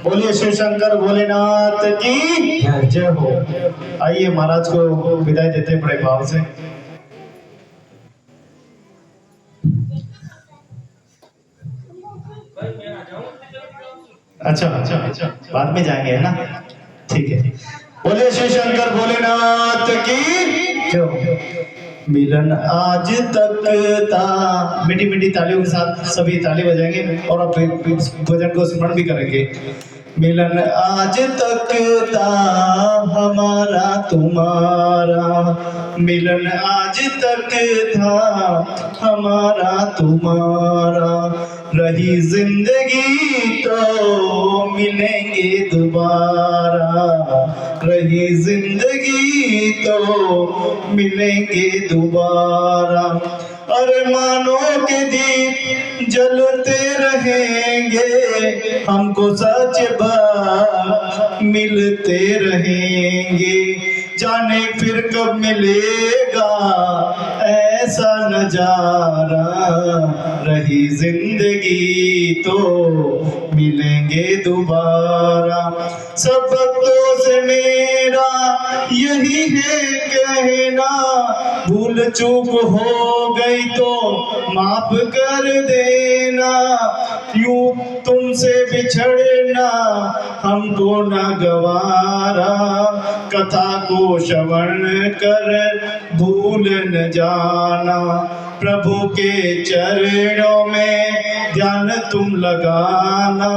बोलिए शिव शंकर भोलेनाथ की जय हो। आइए महाराज को विदाई देते बड़े भाव से। अच्छा बाद में जाएंगे है ना, ठीक है। बोलिए शिव शंकर भोलेनाथ की जय हो। मिलन आज तक था, मीठी मीठी तालियों के साथ सभी ताली बजाएंगे और अब भजन को स्मरण भी करेंगे। मिलन आज तक था हमारा तुम्हारा, मिलन आज तक था हमारा तुम्हारा, रही जिंदगी तो मिलेंगे दोबारा, रही जिंदगी तो मिलेंगे दोबारा। अरमानों के दीप जलते रहेंगे, हमको सच बात मिलते रहेंगे, जाने फिर कब मिलेगा ऐसा नजारा, रही जिंदगी तो मिलेंगे दोबारा। सब भक्तों से मेरा यही है कहना, भूल चूक हो गई तो माफ कर देना, यूं तुमसे बिछड़ना हमको न गवारा, कथा को श्रवण कर भूल न जाना, प्रभु के चरणों में ध्यान तुम लगाना,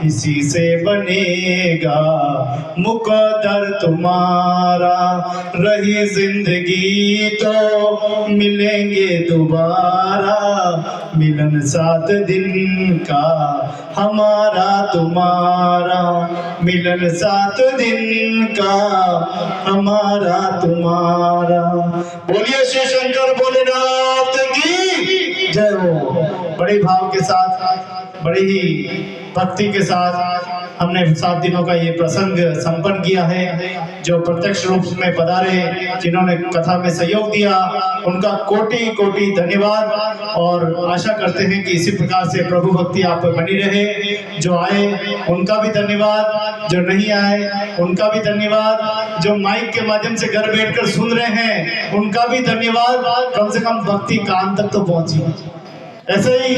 इसी से बनेगा मुकद्दर तुम्हारा, रही जिंदगी तो मिलेंगे दोबारा, मिलन 7 दिन का हमारा तुम्हारा, मिलन 7 दिन का हमारा तुम्हारा। बोलिए शिव शंकर भोलेनाथ की जय हो। बड़े भाव के साथ, बड़ी ही भक्ति के साथ हमने 7 दिनों का ये प्रसंग संपन्न किया है। जो प्रत्यक्ष रूप में पधारे, जिन्होंने कथा में सहयोग दिया, उनका कोटि कोटि धन्यवाद। और आशा करते हैं कि इसी प्रकार से प्रभु भक्ति आप पर बनी रहे। जो आए उनका भी धन्यवाद, जो नहीं आए उनका भी धन्यवाद, जो माइक के माध्यम से घर बैठकर सुन रहे हैं उनका भी धन्यवाद। कम से कम भक्ति कान तक तो पहुंची। ऐसे ही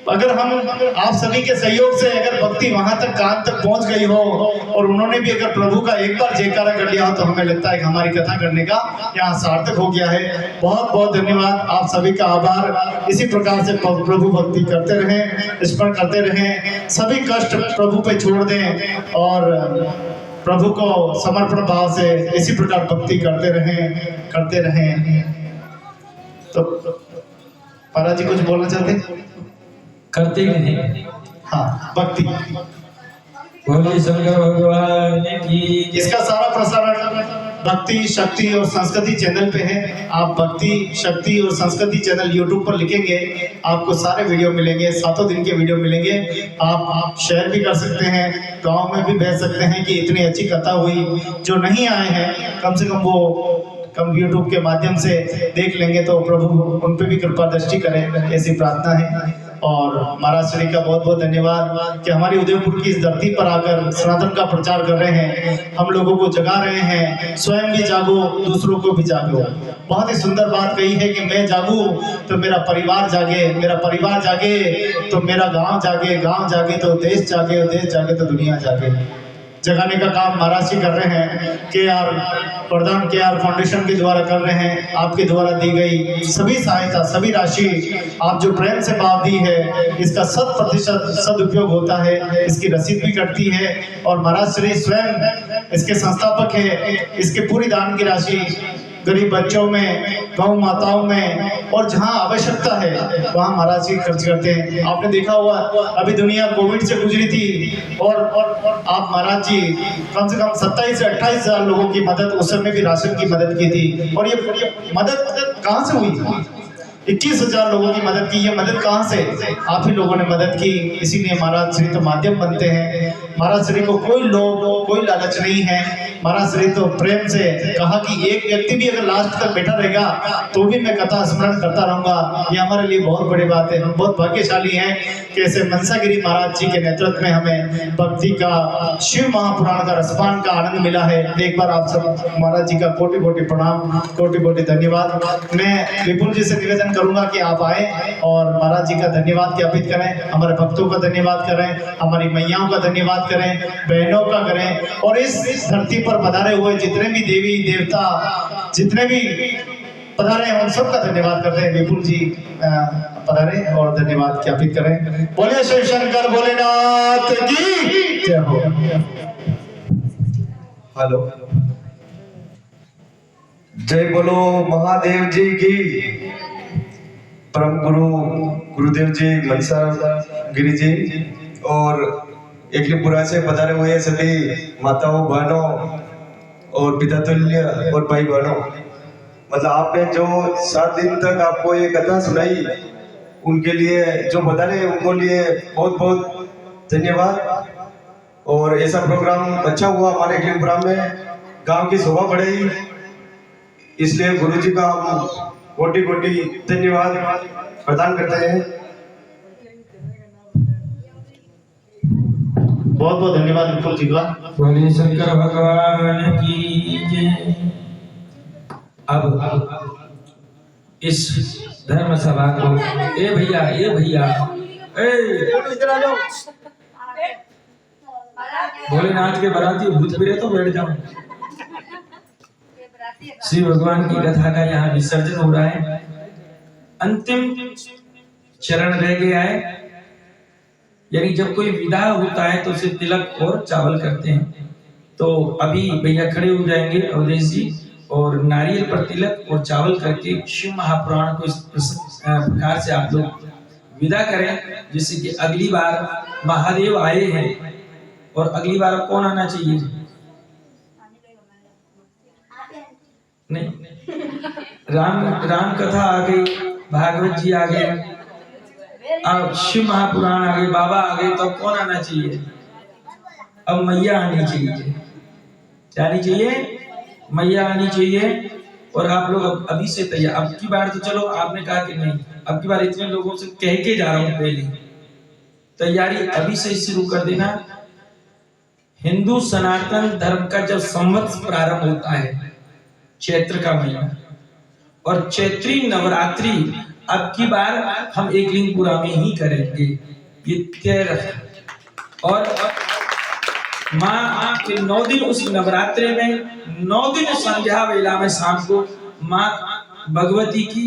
अगर हम आप सभी के सहयोग से अगर भक्ति वहां तक कान तक पहुंच गई हो और उन्होंने भी अगर प्रभु का एक बार जयकारा कर लिया हो, तो हमें लगता है कि हमारी कथा करने का यहाँ सार्थक हो गया है। बहुत बहुत धन्यवाद, आप सभी का आभार। इसी प्रकार से प्रभु भक्ति करते रहें, स्मरण करते रहें, सभी कष्ट प्रभु पे छोड़ दें और प्रभु को समर्पण भाव से इसी प्रकार भक्ति करते रहें। तो पारा जी कुछ बोलना चाहते हैं? करते ही नहीं। हाँ, भक्ति। बोलिए शंकर भगवान की। इसका सारा प्रसारण भक्ति शक्ति और संस्कृति चैनल पे है। आप भक्ति शक्ति और संस्कृति चैनल यूट्यूब पर लिखेंगे, आपको सारे वीडियो मिलेंगे, 7 दिन के वीडियो मिलेंगे। आप शेयर भी कर सकते हैं, गांव में भी भेज सकते हैं कि इतनी अच्छी कथा हुई। जो नहीं आए हैं कम से कम वो यूट्यूब के माध्यम से देख लेंगे तो प्रभु उन पे भी कृपा दृष्टि करें, ऐसी प्रार्थना है। और महाराज श्री का बहुत बहुत धन्यवाद कि हमारी उदयपुर की इस धरती पर आकर सनातन का प्रचार कर रहे हैं, हम लोगों को जगा रहे हैं। स्वयं भी जागो, दूसरों को भी जागो। बहुत ही सुंदर बात कही है कि मैं जागूं तो मेरा परिवार जागे, मेरा परिवार जागे तो मेरा गांव जागे, गांव जागे तो देश जागे, और देश जागे तो दुनिया जागे। जगाने का काम महाराज जी कर रहे हैं। KR प्रधान KR फाउंडेशन के द्वारा कर रहे हैं। आपके द्वारा दी गई सभी सहायता, सभी राशि आप जो प्रेम से भाव दी है, इसका 100% सदुपयोग होता है। इसकी रसीद भी कटती है और महाराज श्री स्वयं इसके संस्थापक है। इसके पूरी दान की राशि गरीब बच्चों में, गौ माताओं में, और जहाँ आवश्यकता है वहाँ महाराज जी खर्च करते हैं। आपने देखा हुआ अभी दुनिया कोविड से गुजरी थी और आप महाराज जी कम से कम 27 से 28 हजार लोगों की मदद, उस समय भी राशन की मदद की थी। और ये मदद कहाँ से हुई? 21,000 लोगों की मदद की। ये मदद कहाँ से? आप ही लोगों ने मदद की। इसीलिए महाराज श्री तो माध्यम बनते हैं। महाराज श्री को कोई लोभ, कोई लालच नहीं है। महाराज श्री तो प्रेम से कहा कि एक व्यक्ति भी अगर लास्ट तक बैठा रहेगा तो भी मैं कथा स्मरण करता रहूंगा। ये हमारे लिए बहुत बड़ी बात है। हम बहुत भाग्यशाली हैं कि ऐसे मनसागिरी महाराज जी के नेतृत्व में हमें भक्ति का, शिव महापुराण का रसपान का आनंद मिला है। एक बार आप सब महाराज जी का कोटि कोटि प्रणाम, कोटि कोटि धन्यवाद। मैं विपुल जी से निवेदन करूंगा कि आप आए और महाराज जी का धन्यवाद ज्ञापित करें, हमारे भक्तों का धन्यवाद करें, हमारी मैयाओं का धन्यवाद करें, बहनों का करें, और इस धरती पर पधारे हुए जितने भी देवी देवता, जितने भी पधारे हैं उन सबका धन्यवाद करते हैं। विपुल जी पधारे और धन्यवाद ज्ञापित करें। बोलिए शिव शंकर भोलेनाथ की जय हो। हेलो, जय बोलो महादेव जी की। परम गुरु गुरुदेव जी, मनसा गिरी जी और एकलीपुरा से पधारे हुए सभी माताओं, बहनों और पिता तुल्य और भाई बहनों, मतलब आपने जो 7 दिन तक आपको ये कथा सुनाई, उनके लिए जो पधारे उनको लिए बहुत बहुत धन्यवाद। और ऐसा प्रोग्राम अच्छा हुआ हमारे एकलीपुरा में, गांव की शोभा बढ़ेगी, इसलिए गुरु जी का हम कोटि कोटि धन्यवाद प्रदान करते हैं। बहुत बहुत धन्यवाद विपुल जी का। बोले शंकर भगवान की जय। अब इस धर्म सभा को, ए भैया, भोलेनाथ के बराती भूत फिरे तो बैठ जाओ। श्री भगवान की कथा का यहाँ विसर्जन हो रहा है। अंतिम चरण रह गया है, यानी जब कोई विदा होता है तो उसे तिलक और चावल करते हैं। तो अभी भैया खड़े हो जाएंगे अवधेश जी, और नारियल पर तिलक और चावल करके शिव महापुराण को इस प्रकार से आप लोग विदा करें, जिससे कि अगली बार महादेव आए हैं। और अगली बार कौन आना चाहिए? नहीं, राम कथा आ गई, भागवत जी आ गए, अब शिव महापुराण आ गए, बाबा आ गए, तो कौन आना चाहिए? अब मैया आनी चाहिए। क्या आनी चाहिए? मैया आनी चाहिए। और आप लोग अभी से तैयार। अब की बार तो चलो आपने कहा कि नहीं, अब की बार इतने लोगों से कह के जा रहा हूं, पहले तैयारी अभी से शुरू कर देना। हिंदू सनातन धर्म का जब संवत्सर प्रारंभ होता है, चैत्र का महीना, और चैत्री नवरात्रि अब की बार हम एकलिंगपुरा में ही करेंगे। ये 13 और माँ के 9 दिन उस नवरात्रि में 9 दिन संध्या वेला में शाम को माँ भगवती की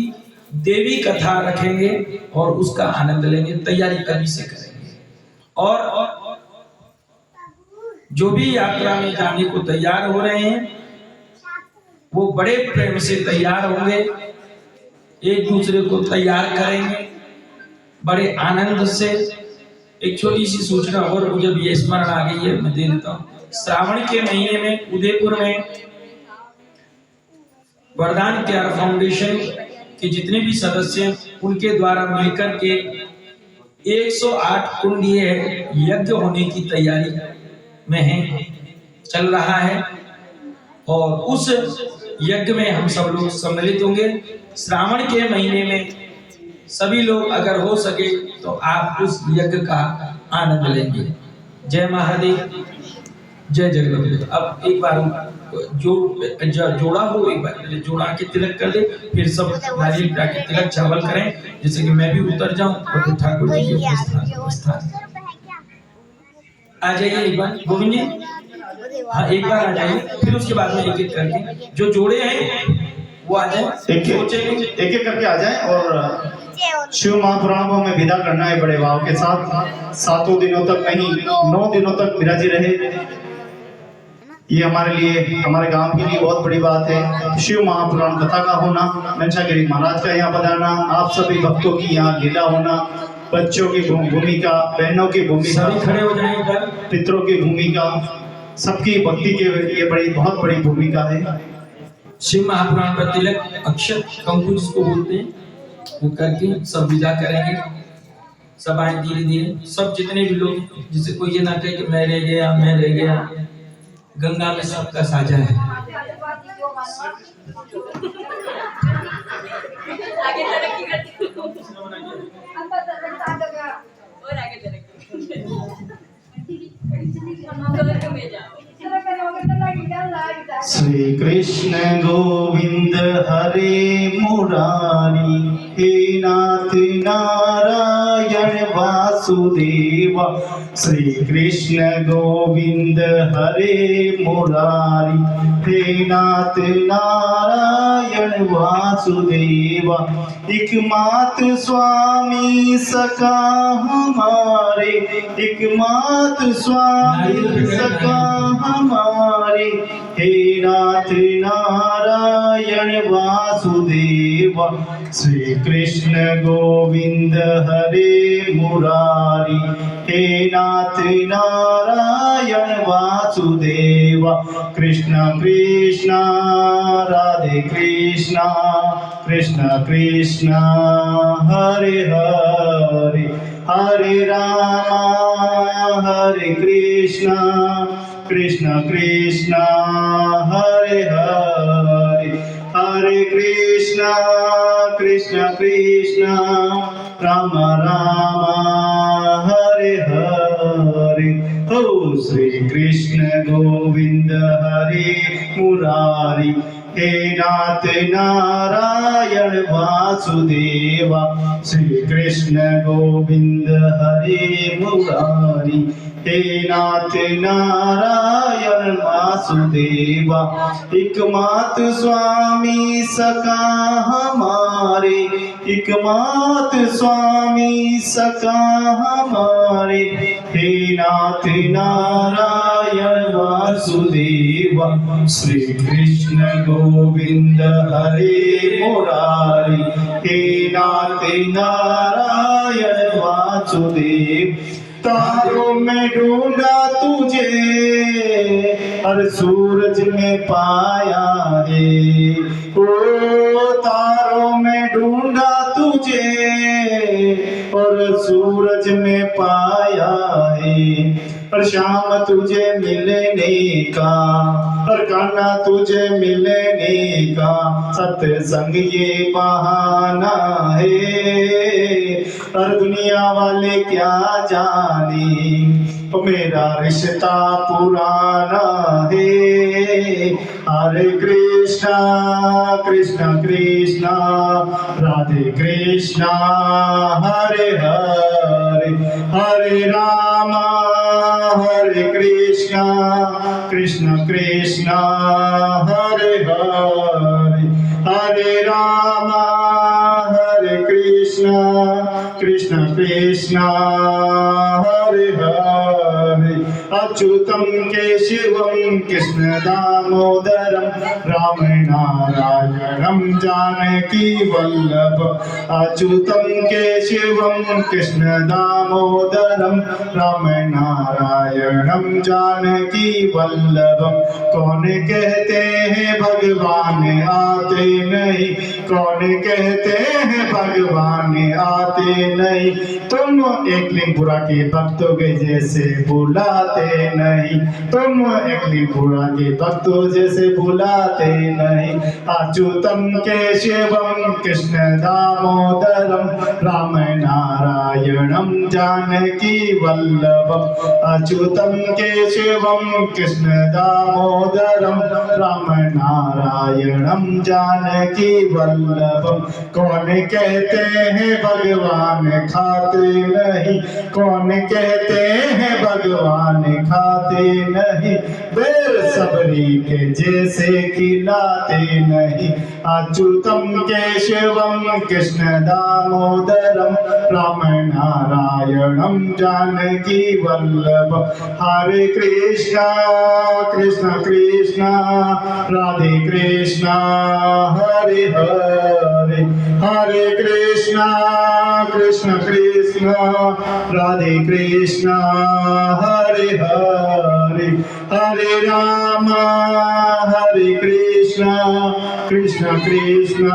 देवी कथा रखेंगे और उसका आनंद लेंगे। तैयारी अभी से करेंगे। और जो भी यात्रा में जाने को तैयार हो रहे हैं वो बड़े प्रेम से तैयार होंगे, एक दूसरे को तैयार करेंगे बड़े आनंद से। एक छोटी सी सूचना और मुझे ये स्मरण आ गई है, मैं दे देता हूँ। श्रावण के महीने में उदयपुर में वरदान केयर फाउंडेशन के जितने भी सदस्य हैं उनके द्वारा मिलकर के 108 कुंडीय यज्ञ होने की तैयारी में है, चल रहा है। और उस यज्ञ में हम सब लोग सम्मिलित होंगे। श्रावण के महीने में सभी लोग अगर हो सके तो आप उस यज्ञ का आनंद लेंगे। जय महादेव, जय जगन्नाथ। अब एक बार जो जोड़ा हो, एक बार जोड़ा के तिलक कर दे, फिर सब नारियल के तिलक चावल करें, जैसे कि मैं भी उतर जाऊं और ठाकुर जी के स्थान आ जाइए। एक बार गोविंद जी, हाँ एक बार आ जाइए, फिर उसके बाद में एक एक करके जो जोड़े हैं वो आ जाए, एक एक करके आ जाए। और शिव महापुराण को हमें विदा करना है बड़े भाव के साथ। 7 दिनों तक नहीं, 9 दिनों तक विराजी रहे। ये हमारे लिए, हमारे गांव के लिए बहुत बड़ी बात है। शिव महापुराण कथा का होना, मंशागिरी महाराज का यहाँ पधारना, आप सभी भक्तों की यहाँ लीला होना, बच्चों की भूमिका, बहनों की भूमिका, सभी खड़े हो जाएं इधर। पितरों की भूमिका, सबकी भक्ति के ये बड़ी बहुत बड़ी भूमिका है। शिव महापुराण पर तिलक अक्षत कंकु जिसको बोलते हैं वो करके सब विदा करेंगे। सब आए धीरे धीरे, सब जितने भी लोग, जिसे कोई ये ना कहे कि मैं रह गया, मैं रह गया। गंगा में सबका साझा है। आगे तरक्की करती और आगे तरक्की श्री कृष्ण गोविंद हरे मुरारी, हे नाथ नारायण वासुदेवा। श्री कृष्ण गोविंद हरे मुरारी, हे नाथ नारायण वासुदेवा। एकमात्र स्वामी सका हमारे, एकमात्र स्वामी सका हमारे, हे नाथ नारायण वासुदेवा। श्री कृष्ण गोविंद हरे मुरारी, हे नाथ नारायण वासुदेवा। कृष्ण कृष्ण राधे कृष्ण, कृष्ण कृष्ण हरे हरे, हरे राम हरे कृष्ण, कृष्ण कृष्ण हरे हरे, हरे कृष्ण कृष्ण कृष्ण राम राम हरे हरे। हो श्री कृष्ण गोविंद हरे मुरारी, हे नाथ नारायण वासुदेवा। श्री कृष्ण गोविंद हरे मुरारी, हे नाथ नारायण वासुदेवा। एकमात्र स्वामी सका हमारे, एकमात्र स्वामी सका हमारे, हे नाथ नारायण वासुदेवा। श्री कृष्ण गोविंद हरे मुरारी, हे नाथ नारायण वासुदेव। तारों में ढूंढा तुझे, हर सूरज में पाया है। ओ तारों में ढूंढा तुझे, और सूरज में पाया है। पर शाम तुझे मिलने का, और कान्हा तुझे मिलने का, सत्संग ये बहाना है। और दुनिया वाले क्या जाने, तो मेरा रिश्ता पुराना है। हरे कृष्णा कृष्णा कृष्णा राधे कृष्णा, हरे हरे, हरे रामा हरे कृष्णा, कृष्ण कृष्णा हरे हरे, हरे रामा हरे कृष्णा, कृष्ण कृष्ण हरे हरे। अच्युतम केशवम कृष्ण दामोदरम, राम नारायणम जानकी वल्लभ। अच्युतम केशवम कृष्ण दामोदरम, राम नारायणम जानकी वल्लभ। कौन कहते हैं भगवान आते नहीं, कौन कहते हैं भगवान आते नहीं। तुम एकलिंगपुरा के भक्तों के जैसे बुलाते नहीं, तुम एकलिंगपुरा के भक्तों जैसे बुलाते नहीं। अच्युतम केशवम कृष्ण दामोदरम, राम नारायणम जानकी वल्लभम। अच्युतम केशवम कृष्ण दामोदरम, राम नारायणम जानकी वल्लभम। कौन कहते हैं भगवान खाते नहीं, कौन कहते हैं भगवान खाते नहीं। बेर सबरी के जैसे खिलाते नहीं, अच्युतं केशवं कृष्ण दामोदरं राम नारायणं जानकी वल्लभ। हरे कृष्णा कृष्ण कृष्ण राधे कृष्णा हरे हरे, हरे कृष्णा कृष्ण कृष्ण राधे कृष्णा हरे हरे, हरे राम हरे कृष्णा कृष्ण कृष्ण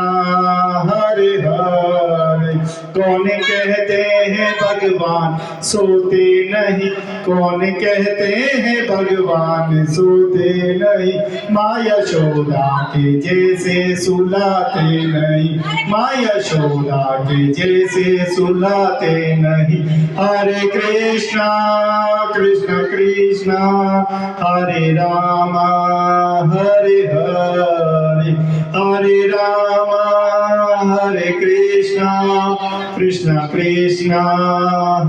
हरे हरे। कौन कहते हैं भगवान सोते नहीं, कौन कहते हैं भगवान सोते नहीं, माँ यशोदा के जैसे सुलाते नहीं, माँ यशोदा के जैसे सुलाते नहीं। हरे कृष्णा कृष्ण कृष्ण हरे राम हरे हरे, हरे राम हरे कृष्णा कृष्ण कृष्ण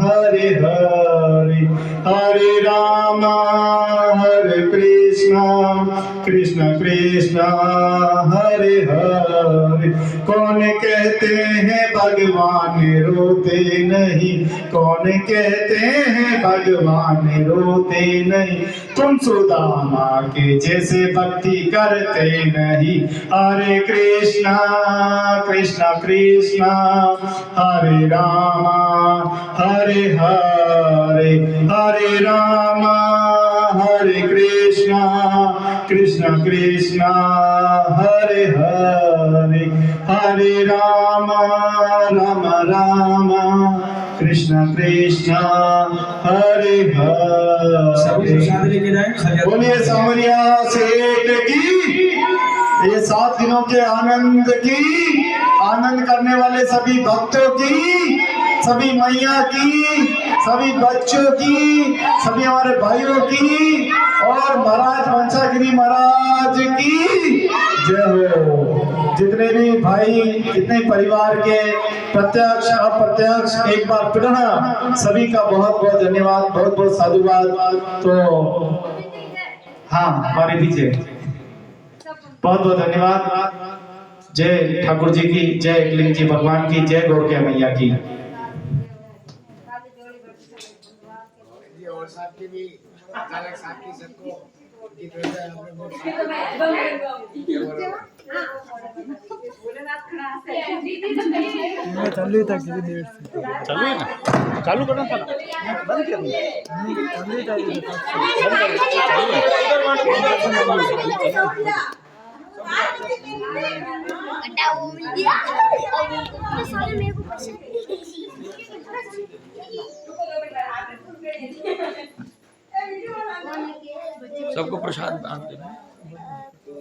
हरे हरे, हरे राम हरे कृष्ण कृष्ण कृष्ण हरे हरे। कौन कहते हैं भगवान रोते नहीं, कौन कहते हैं भगवान रोते नहीं, तुम सुदामा के जैसे भक्ति करते नहीं। हरे कृष्णा कृष्ण कृष्ण हरे राम हरे हरे, हरे राम हरे कृष्णा कृष्ण कृष्ण हरे हरे, हरे राम राम राम कृष्ण कृष्ण हरे सभी हरे। प्रसाद लेके जाए खजा। बोलिए सामरिया सेठ की, ये 7 दिनों के आनंद की, आनंद करने वाले सभी भक्तों की, सभी मैया की, सभी बच्चों की, सभी हमारे भाइयों की और महाराज वंशागिरी महाराज की जय हो। जितने भी भाई, जितने परिवार के प्रत्यक्ष अप्रत्यक्ष एक बार पुनः सभी का बहुत बहुत धन्यवाद, बहुत बहुत साधुवाद। तो हाँ, हमारे पीछे बहुत बहुत धन्यवाद। जय ठाकुर जी की, जय एकलिंग जी भगवान की, जय गौर के मैया की। और साहब की भी, चालक साहब की सबको उनकी तरफ से हम लोग भोलेनाथ खड़ा है। चालू था किसी देर से, चालू है ना, चालू करना था ना, बंद कर गड्ढा वो मिल गया और वो साले मेरे को पसंद सबको प्रसाद बांट देना।